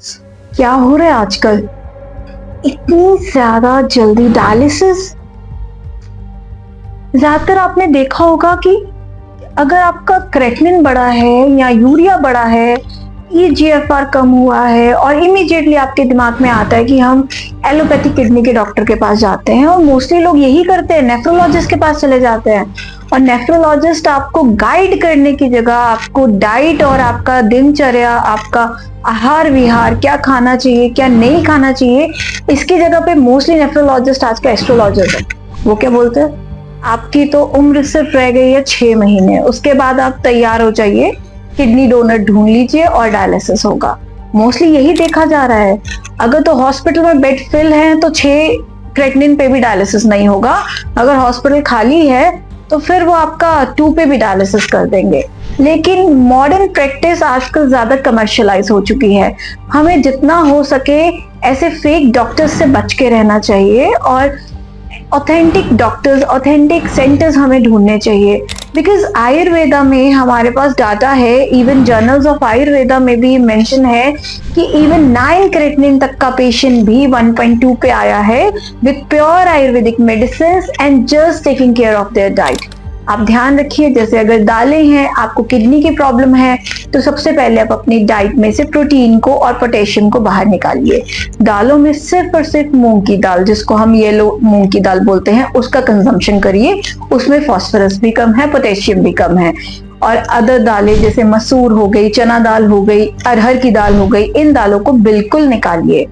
क्या हो रहा है आजकल, इतनी ज्यादा जल्दी डायलिसिस। ज्यादातर आपने देखा होगा कि अगर आपका क्रेटिनिन बढ़ा है या यूरिया बढ़ा है, ईजीएफआर कम हुआ है, और इमीडिएटली आपके दिमाग में आता है कि हम एलोपैथिक किडनी के डॉक्टर के पास जाते हैं। और मोस्टली लोग यही करते हैं, नेफ्रोलॉजिस्ट के पास चले जाते हैं। और नेफ्रोलॉजिस्ट आपको गाइड करने की जगह आपको डाइट और आपका दिनचर्या, आपका आहार विहार, क्या खाना चाहिए क्या नहीं खाना चाहिए, इसकी जगह पे मोस्टली नेफ्रोलॉजिस्ट आज का एस्ट्रोलॉजर है। वो क्या बोलते हैं, आपकी तो उम्र सिर्फ रह गई है 6 महीने, उसके बाद आप तैयार हो जाइए, किडनी डोनर ढूंढ लीजिए और डायलिसिस होगा। मोस्टली यही देखा जा रहा है। अगर तो हॉस्पिटल में बेड फिल है तो 6 क्रेटिनिन पे भी डायलिसिस नहीं होगा। अगर हॉस्पिटल खाली है तो फिर वो आपका 2 पे भी डायलिसिस कर देंगे। लेकिन मॉडर्न प्रैक्टिस आजकल ज्यादा कमर्शियलाइज हो चुकी है। हमें जितना हो सके ऐसे फेक डॉक्टर्स से बच के रहना चाहिए और ऑथेंटिक डॉक्टर्स, ऑथेंटिक सेंटर्स हमें ढूंढने चाहिए। बिकॉज आयुर्वेदा में हमारे पास डाटा है, इवन जर्नल्स ऑफ आयुर्वेदा में भी मेंशन है कि इवन 9 क्रेटिनिन तक का पेशेंट भी 1.2 पे आया है with pure Ayurvedic medicine and just taking care of their diet. आप ध्यान रखिए, जैसे अगर दालें हैं, आपको किडनी की प्रॉब्लम है, तो सबसे पहले आप अपनी डाइट में से प्रोटीन को और पोटेशियम को बाहर निकालिए। दालों में सिर्फ और सिर्फ मूंग की दाल, जिसको हम येलो मूंग की दाल बोलते हैं, उसका कंजम्पशन करिए। उसमें फास्फोरस भी कम है, पोटेशियम भी कम है। और अदर दालें जैसे मसूर हो गई, चना दाल हो गई, अरहर की दाल हो गई, इन दालों को बिल्कुल निकालिए।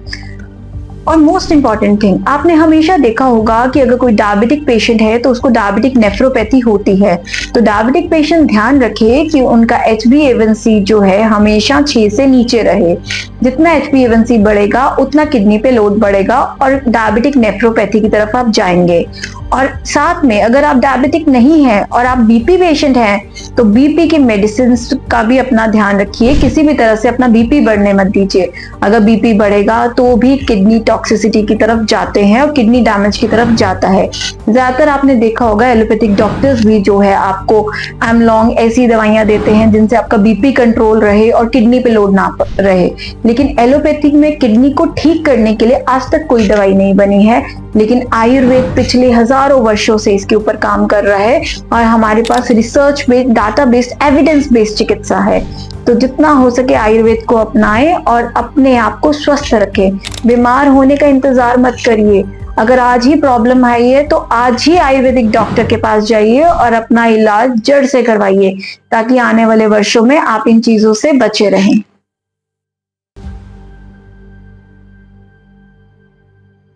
और मोस्ट इंपॉर्टेंट थिंग, आपने हमेशा देखा होगा कि अगर कोई डायबिटिक पेशेंट है तो उसको डायबिटिक नेफ्रोपैथी होती है। तो डायबिटिक पेशेंट ध्यान रखे कि उनका HbA1c जो है हमेशा 6 से नीचे रहे। जितना HbA1c बढ़ेगा उतना किडनी पे लोड बढ़ेगा और डायबिटिक नेफ्रोपैथी की तरफ आप जाएंगे। और साथ में अगर आप डायबिटिक नहीं है और आप बीपी पेशेंट हैं तो बीपी की मेडिसिन का भी अपना ध्यान रखिए। किसी भी तरह से अपना बीपी बढ़ने मत दीजिए। अगर बीपी बढ़ेगा तो भी किडनी टॉक्सिसिटी की तरफ जाते हैं और किडनी डैमेज की तरफ जाता है। ज्यादातर आपने देखा होगा एलोपैथिक डॉक्टर्स भी जो है आपको एमलॉन्ग ऐसी दवाइयां देते हैं जिनसे आपका बीपी कंट्रोल रहे और किडनी पे लोड ना रहे। लेकिन एलोपैथिक में किडनी को ठीक करने के लिए आज तक कोई दवाई नहीं बनी है, लेकिन आयुर्वेद पिछले हजारों वर्षों से इसके ऊपर काम कर रहा है और हमारे पास research based, data based, evidence based चिकित्सा है। तो जितना हो सके आयुर्वेद को अपनाएं और अपने आप को स्वस्थ रखें। बीमार होने का इंतजार मत करिए। अगर आज ही प्रॉब्लम आई है तो आज ही आयुर्वेदिक डॉक्टर के पास जाइए और अपना इलाज जड़ से करवाइए, ताकि आने वाले वर्षों में आप इन चीजों से बचे रहें।